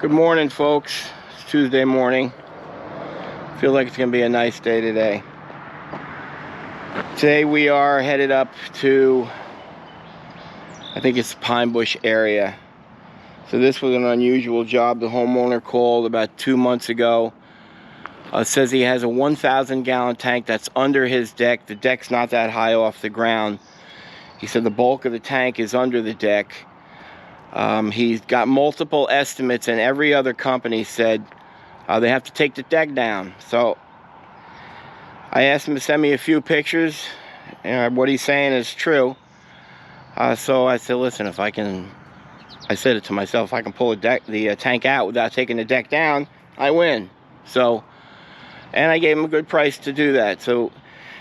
Good morning, folks. It's Tuesday morning. Feel like it's gonna be a nice day today. Today we are headed up to, I think it's Pine Bush area. So this was an unusual job. The homeowner called about 2 months ago. Says he has a 1,000 gallon tank that's under his deck. The deck's not that high off the ground. He said the bulk of the tank is under the deck. He's got multiple estimates, and every other company said they have to take the deck down. So I asked him to send me a few pictures. What he's saying is true. So I said, listen, if I can, I said it to myself, if I can pull the tank out without taking the deck down, I win. So, and I gave him a good price to do that. So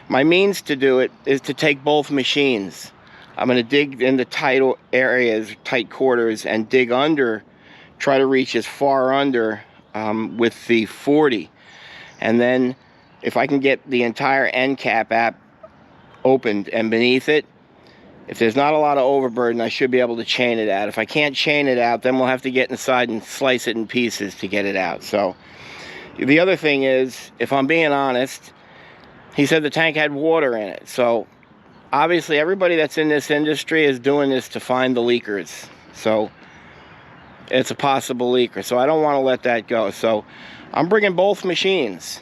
my means to do it is to take both machines. I'm going to dig in the tight areas, tight quarters, and dig under, try to reach as far under with the 40. And then if I can get the entire end cap opened and beneath it, if there's not a lot of overburden, I should be able to chain it out. If I can't chain it out, then we'll have to get inside and slice it in pieces to get it out. So the other thing is, if I'm being honest, he said the tank had water in it. So obviously, everybody that's in this industry is doing this to find the leakers. So it's a possible leaker. So I don't want to let that go. So I'm bringing both machines.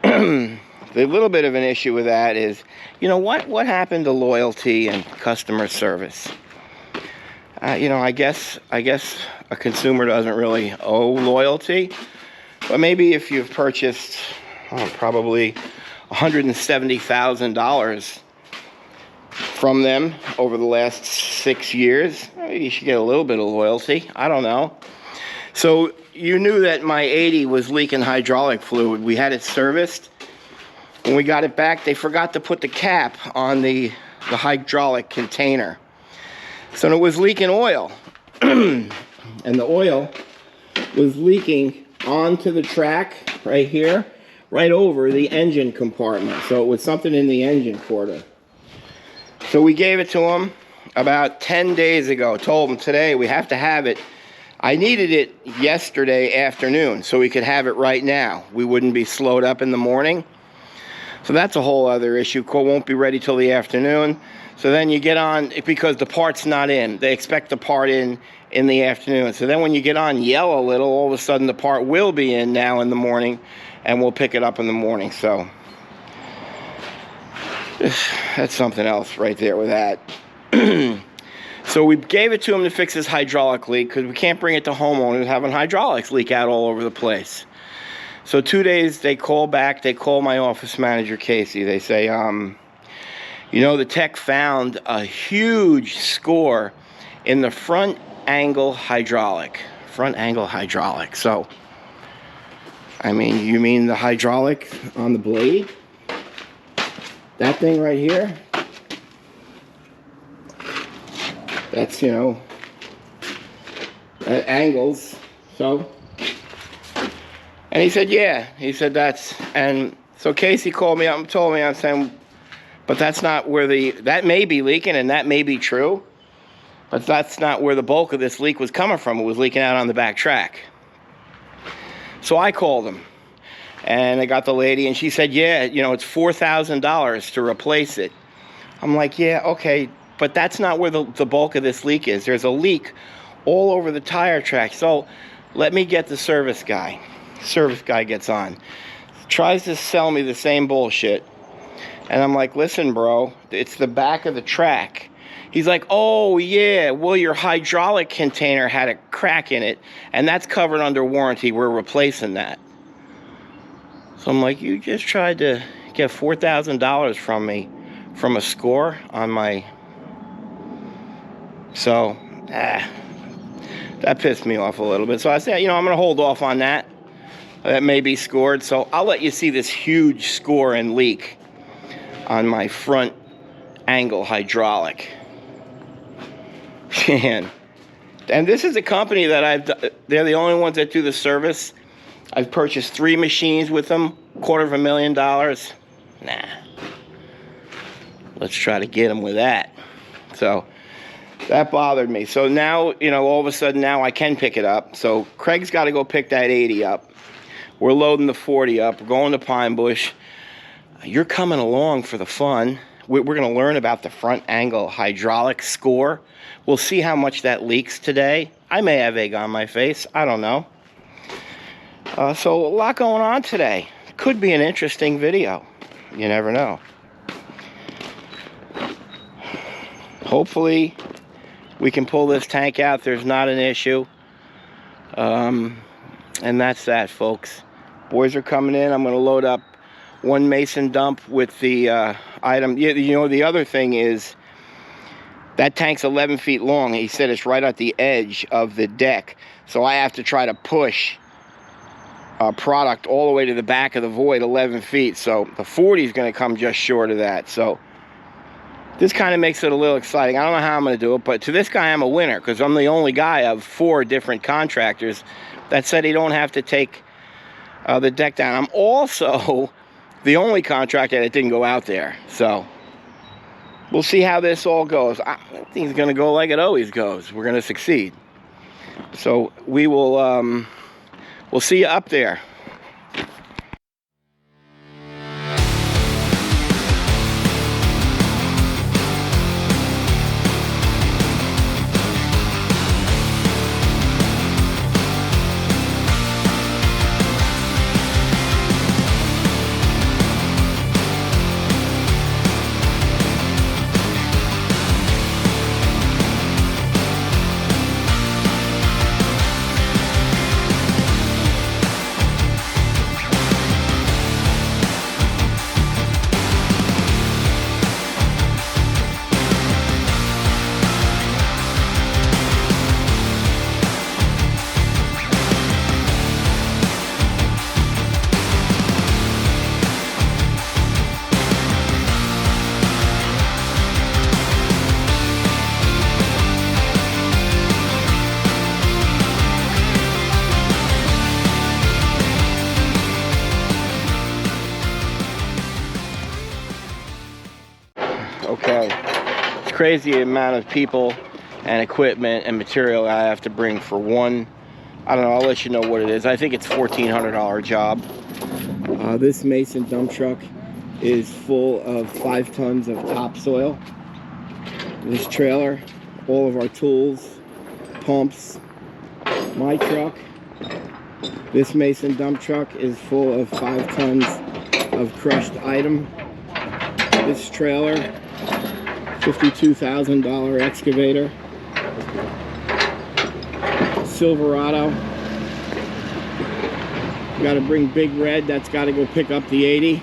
The little bit of an issue with that is, you know, what happened to loyalty and customer service? You know, I guess a consumer doesn't really owe loyalty. But maybe if you've purchased probably $170,000 from them over the last 6 years, you should get a little bit of loyalty. I don't know. So you knew that my 80 was leaking hydraulic fluid. We had it serviced. When we got it back, they forgot to put the cap on the hydraulic container. So it was leaking oil. And the oil was leaking onto the track right here, right over the engine compartment. So it was something in the engine quarter. So we gave it to him about 10 days ago. Told him today we have to have it. I needed it yesterday afternoon so we could have it right now. We wouldn't be slowed up in the morning. So that's a whole other issue. Call won't be ready till the afternoon. So then you get on, because the part's not in. They expect the part in the afternoon. So then when you get on, yell a little, all of a sudden the part will be in now in the morning, and we'll pick it up in the morning. So that's something else right there with that. So we gave it to him to fix his hydraulic leak, because we can't bring it to homeowners having hydraulics leak out all over the place. So 2 days, they call back. They call my office manager, Casey. They say, you know, the tech found a huge score in the front angle hydraulic. Front angle hydraulic. So, I mean, you mean the hydraulic on the blade? That thing right here? That's, you know, at angles. So, and he said, yeah. He said that's, and so Casey called me up and told me, I'm saying, but that's not where that may be leaking, and that may be true, but that's not where the bulk of this leak was coming from. It was leaking out on the back track. So I called him, and I got the lady, and she said, yeah, you know, it's $4,000 to replace it. I'm like, yeah, okay, but that's not where the bulk of this leak is. There's a leak all over the tire track. So let me get the service guy. Service guy gets on, tries to sell me the same bullshit, and I'm like, listen, bro, it's the back of the track. He's like, oh yeah, well, your hydraulic container had a crack in it, and that's covered under warranty. We're replacing that. So I'm like, you just tried to get $4,000 from me from a score on my. So that pissed me off a little bit. So I said, you know, I'm gonna hold off on that. That may be scored, so I'll let you see this huge score and leak on my front angle hydraulic. And this is a company that they're the only ones that do the service. I've purchased 3 machines with them, $250,000. Nah. Let's try to get them with that. So That bothered me. So now, you know, all of a sudden now I can pick it up. So Craig's got to go pick that 80 up. We're loading the 40 up. We're going to Pine Bush. You're coming along for the fun. We're going to learn about the front angle hydraulic score. We'll see how much that leaks today. I may have egg on my face. I don't know. So a lot going on today. Could be an interesting video. You never know. Hopefully we can pull this tank out. There's not an issue. And that's that, folks. Boys are coming in. I'm going to load up one mason dump with the item. You know, the other thing is that tank's 11 feet long. He said it's right at the edge of the deck. So I have to try to push product all the way to the back of the void 11 feet. So the 40 is going to come just short of that. So this kind of makes it a little exciting. I don't know how I'm going to do it, but to this guy I'm a winner because I'm the only guy of 4 different contractors that said he don't have to take the deck down. I'm also the only contractor that didn't go out there. So we'll see how this all goes. I think it's going to go like it always goes. We're going to succeed. So we will we'll see you up there. Okay, it's crazy the amount of people and equipment and material I have to bring for one. I don't know, I'll let you know what it is. I think it's $1,400 job. This mason dump truck is full of 5 tons of topsoil. This trailer, all of our tools, pumps. My truck, this mason dump truck is full of 5 tons of crushed item. This trailer, $52,000 excavator. Silverado. Got to bring Big Red, that's got to go pick up the 80.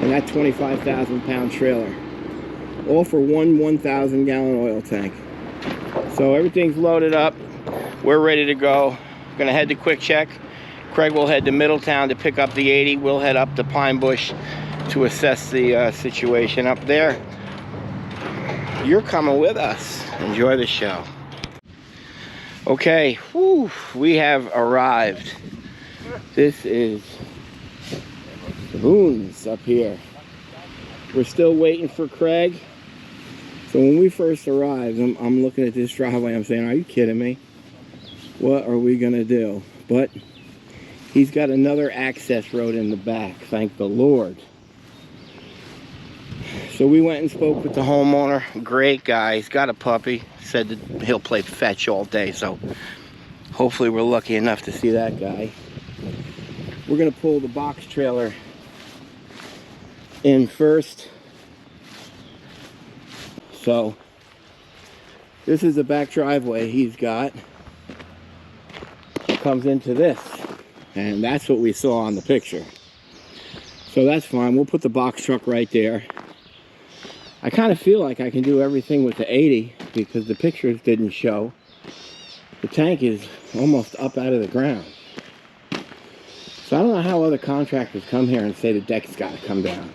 And that 25,000 pound trailer. All for one 1,000 gallon oil tank. So everything's loaded up. We're ready to go. Gonna head to Quick Check. Craig will head to Middletown to pick up the 80. We'll head up to Pine Bush to assess the situation up there. You're coming with us. Enjoy the show. Okay, whew, we have arrived. This is the Boons up here. We're still waiting for Craig. So when we first arrived, I'm looking at this driveway, I'm saying, are you kidding me? What are we gonna do? But he's got another access road in the back, thank the Lord. So we went and spoke with the homeowner. Great guy, he's got a puppy. Said that he'll play fetch all day, so hopefully we're lucky enough to see that guy. We're gonna pull the box trailer in first. So this is the back driveway he's got. It comes into this, and that's what we saw on the picture. So that's fine. We'll put the box truck right there. I kind of feel like I can do everything with the 80 because the pictures didn't show. The tank is almost up out of the ground. So I don't know how other contractors come here and say the deck's got to come down.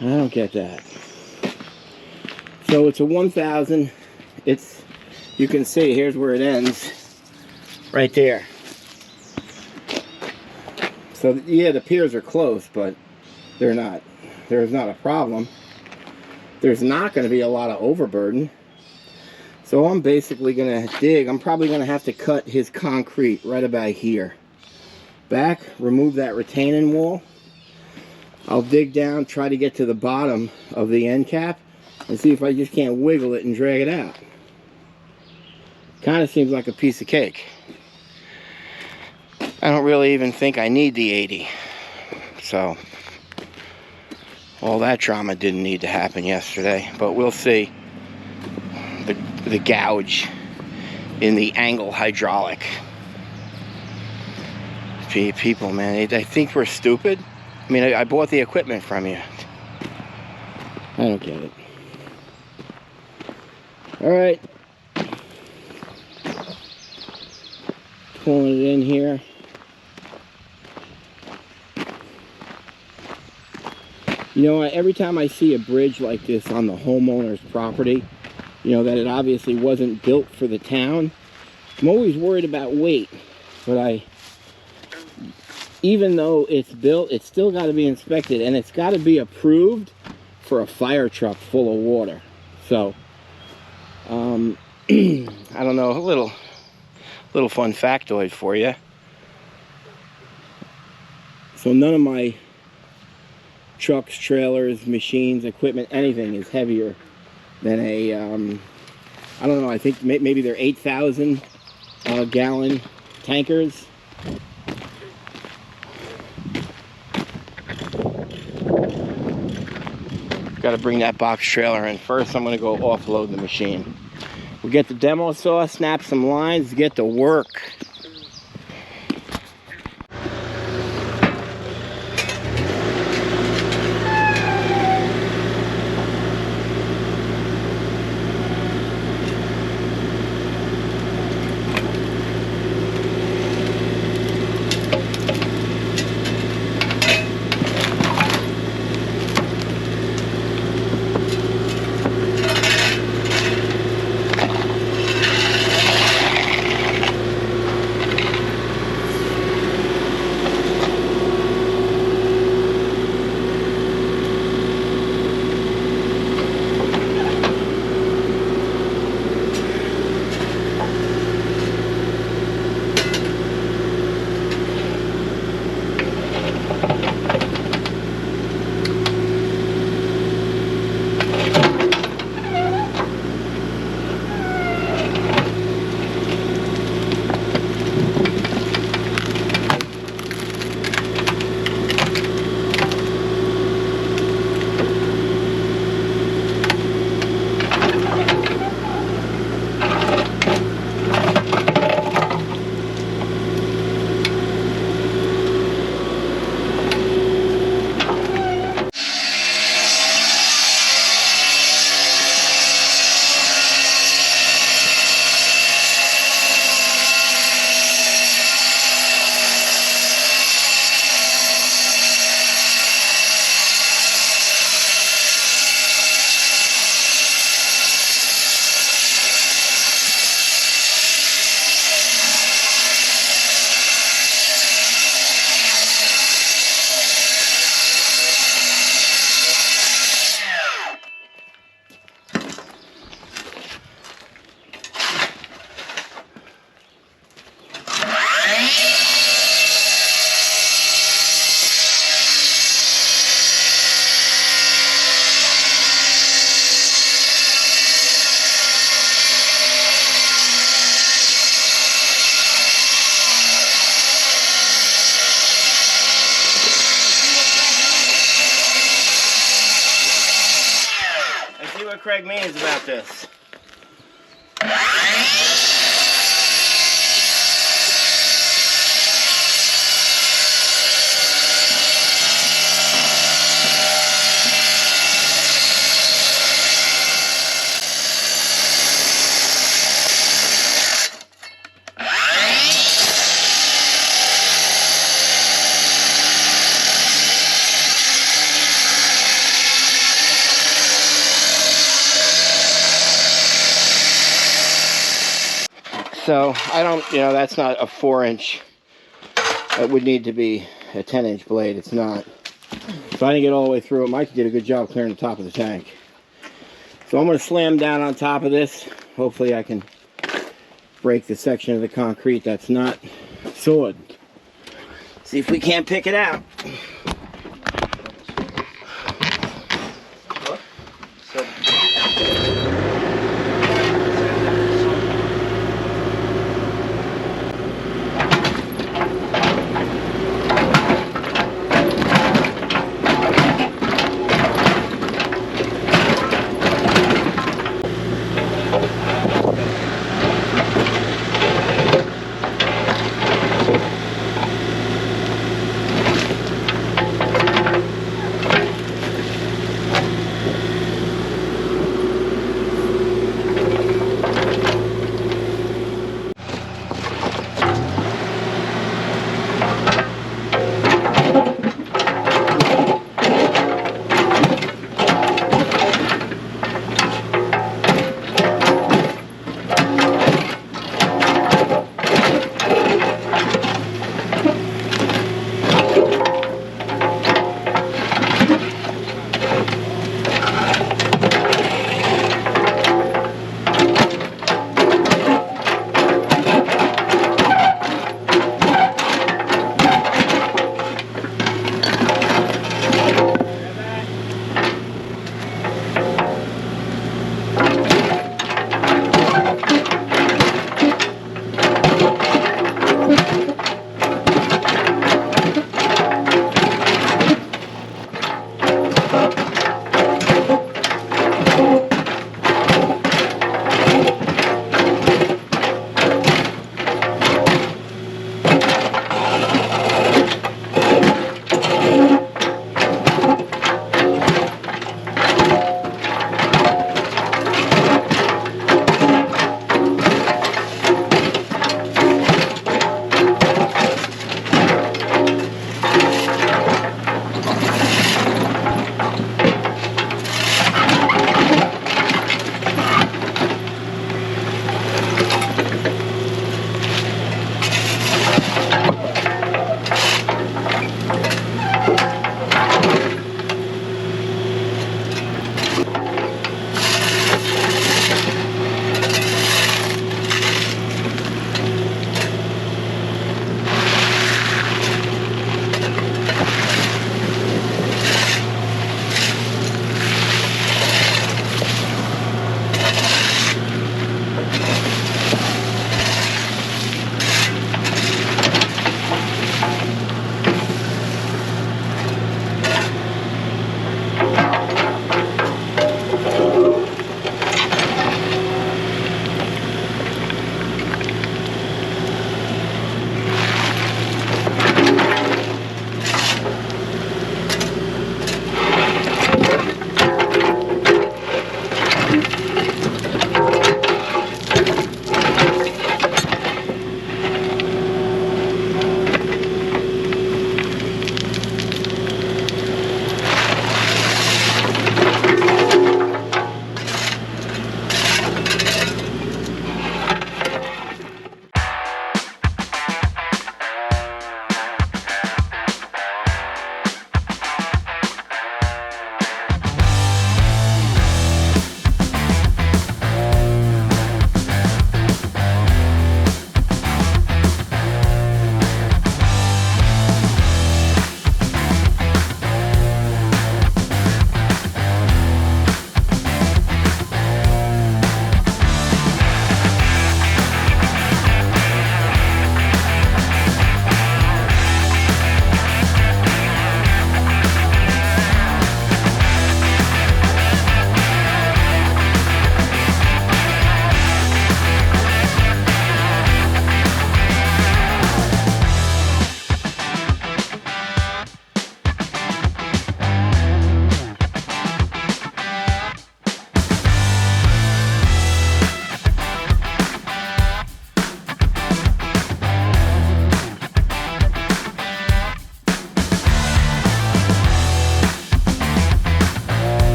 I don't get that. So it's a 1,000. It's, you can see, here's where it ends. Right there. So yeah, the piers are close, but they're not. There's not a problem. there's not going to be a lot of overburden. So I'm basically going to dig. I'm probably going to have to cut his concrete right about here. Back, remove that retaining wall. I'll dig down, try to get to the bottom of the end cap, and see if I just can't wiggle it and drag it out. Kind of seems like a piece of cake. I don't really even think I need the 80. So, all that drama didn't need to happen yesterday, but we'll see. The gouge in the angle hydraulic. Gee, people, man, they think we're stupid. I mean, I bought the equipment from you. I don't get it. All right. Pulling it in here. You know, every time I see a bridge like this on the homeowner's property, you know, that it obviously wasn't built for the town, I'm always worried about weight. But even though it's built, it's still got to be inspected, and it's got to be approved for a fire truck full of water. So, I don't know, a little fun factoid for you. So none of my trucks, trailers, machines, equipment, anything is heavier than a, I don't know, I think maybe they're 8,000 gallon tankers. Got to bring that box trailer in. First, I'm going to go offload the machine. We'll get the demo saw, snap some lines, get to work. Craig means about this. So I don't, you know, that's not a 4-inch. It would need to be a 10-inch blade. It's not. So I didn't get all the way through it. Mike did a good job clearing the top of the tank. So I'm going to slam down on top of this. Hopefully I can break the section of the concrete that's not sawed. See if we can't pick it out.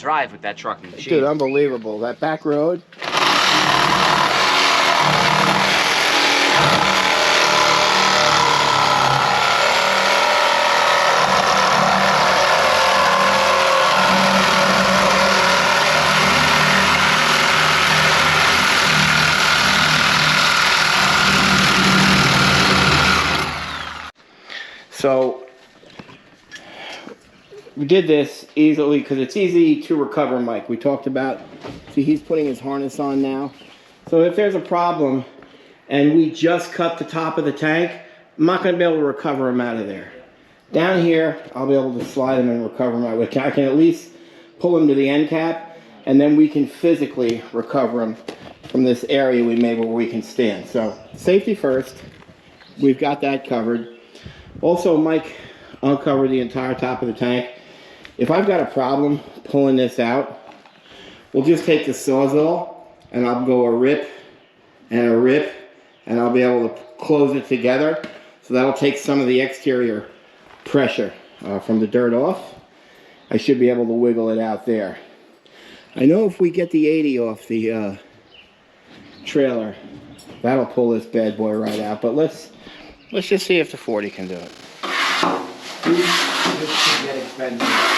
drive with that truck and machine. Dude, unbelievable. That back road. So we did this easily because it's easy to recover, Mike. We talked about, see, he's putting his harness on now. So if there's a problem and we just cut the top of the tank, I'm not going to be able to recover him out of there. Down here, I'll be able to slide him and recover him out. I can at least pull him to the end cap, and then we can physically recover him from this area we made where we can stand. So safety first. We've got that covered. Also, Mike uncovered the entire top of the tank. If I've got a problem pulling this out, we'll just take the Sawzall and I'll go a rip, and I'll be able to close it together. So that'll take some of the exterior pressure from the dirt off. I should be able to wiggle it out there. I know if we get the 80 off the trailer, that'll pull this bad boy right out. But let's just see if the 40 can do it. This could get expensive.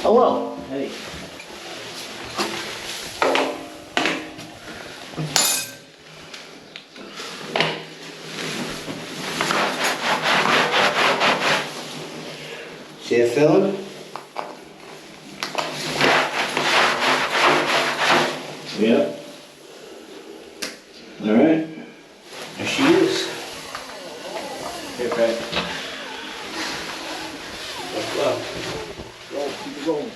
Hello. Hey. See it filling? Yep. All right. There she is. Okay. Let's go. Roll, keep it rolling.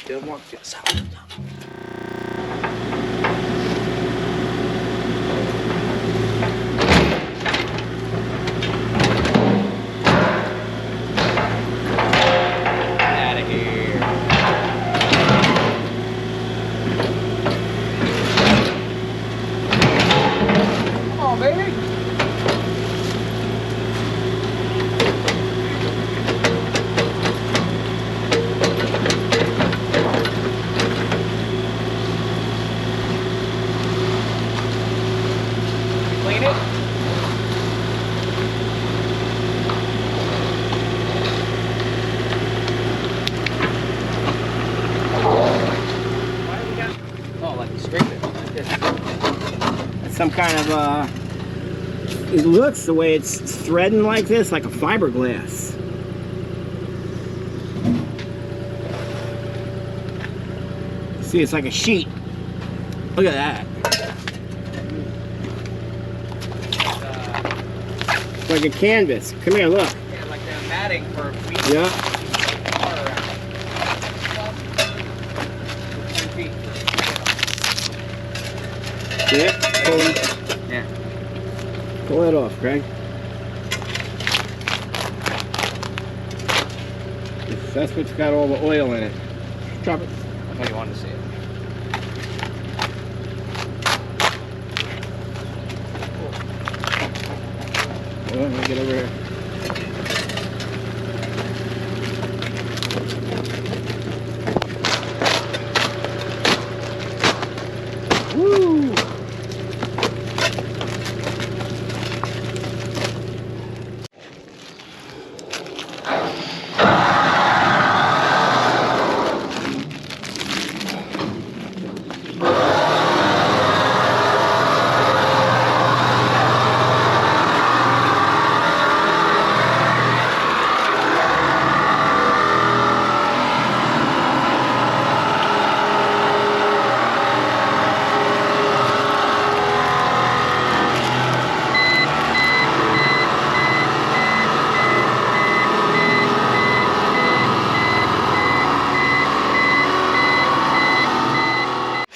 Don't want to get sound. Some kind of it looks the way it's threading like this, like a fiberglass. See, it's like a sheet. Look at that. It's like a canvas. Come here, look. Yeah, like the matting for weeds. Yeah. Yeah, yeah. Pull that off, Greg. That's what's got all the oil in it. Drop it. I thought you wanted to see it. Well, let me get over here. Woo!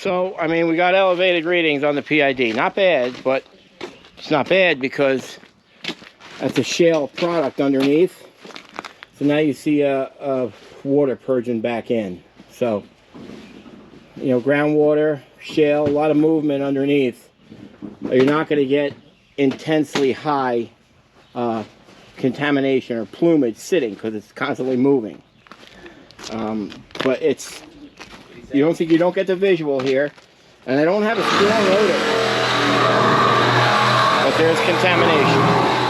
So, I mean, we got elevated readings on the PID. Not bad, but it's not bad because that's a shale product underneath. So now you see water purging back in. So, you know, groundwater, shale, a lot of movement underneath. You're not going to get intensely high contamination or plumage sitting because it's constantly moving. But it's, you don't get the visual here, and I don't have a strong odor, but there's contamination.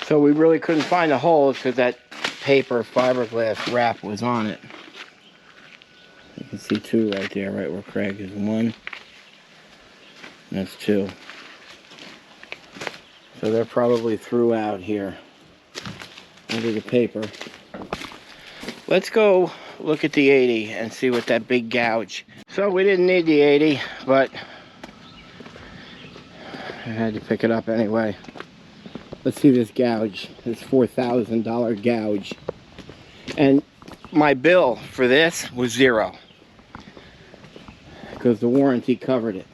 So we really couldn't find the holes because that paper fiberglass wrap was on it. You can see two right there, right where Craig is. One, that's two. So they're probably through out here under the paper. Let's go look at the 80 and see what that big gouge. So we didn't need the 80, but I had to pick it up anyway. Let's see this gouge, this $4,000 gouge. And my bill for this was $0 because the warranty covered it.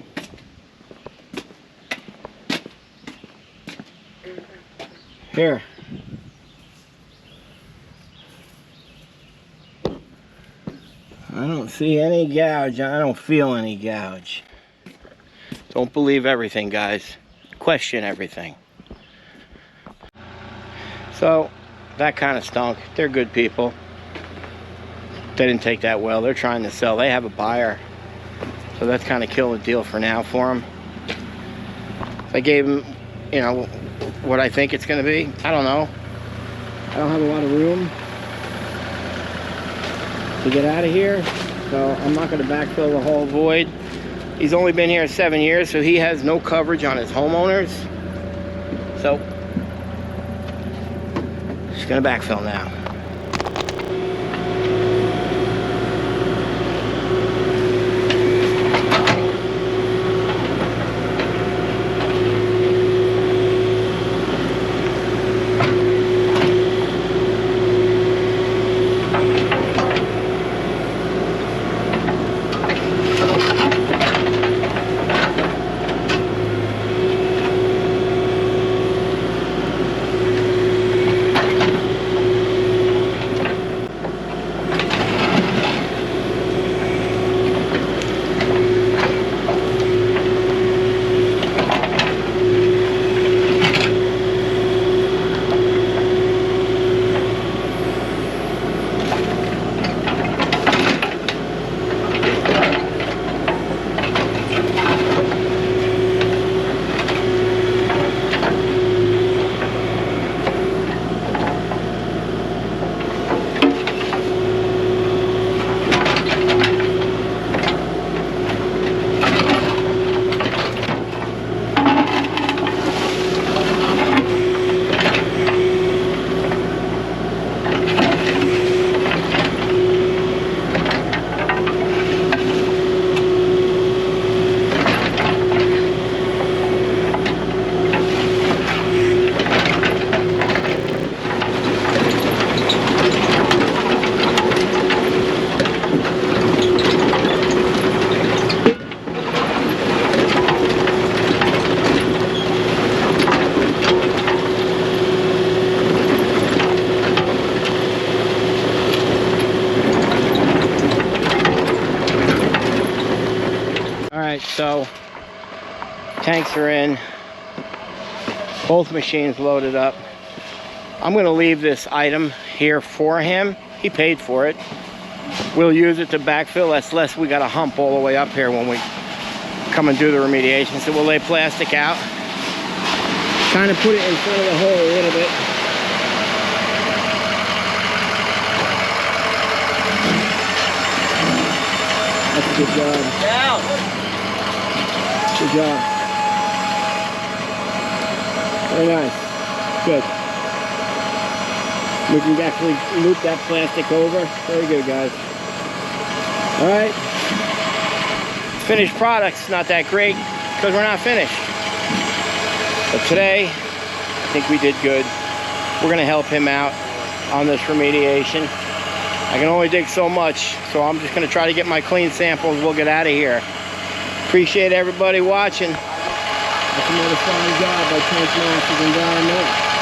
Here. I don't see any gouge. I don't feel any gouge. Don't believe everything, guys. Question everything. So, that kind of stunk. They're good people. They didn't take that well. They're trying to sell. They have a buyer. So that's kind of killed the deal for now for them. I gave them, you know, what I think it's going to be. I don't know. I don't have a lot of room to get out of here. So I'm not going to backfill the whole void. He's only been here 7 years, so he has no coverage on his homeowners. So just gonna backfill now. So tanks are in, both machines loaded up. I'm going to leave this item here for him. He paid for it. We'll use it to backfill. That's less we got to hump all the way up here when we come and do the remediation. So we'll lay plastic out, kind of put it in front of the hole a little bit. That's a good job. Down. Good job. Very nice. Good. We can actually loop that plastic over. Very good, guys. All right. Finished product's not that great because we're not finished. But today, I think we did good. We're gonna help him out on this remediation. I can only dig so much, so I'm just gonna try to get my clean samples. We'll get out of here. Appreciate everybody watching. That's another fine job by CONTAMINATION Environmental.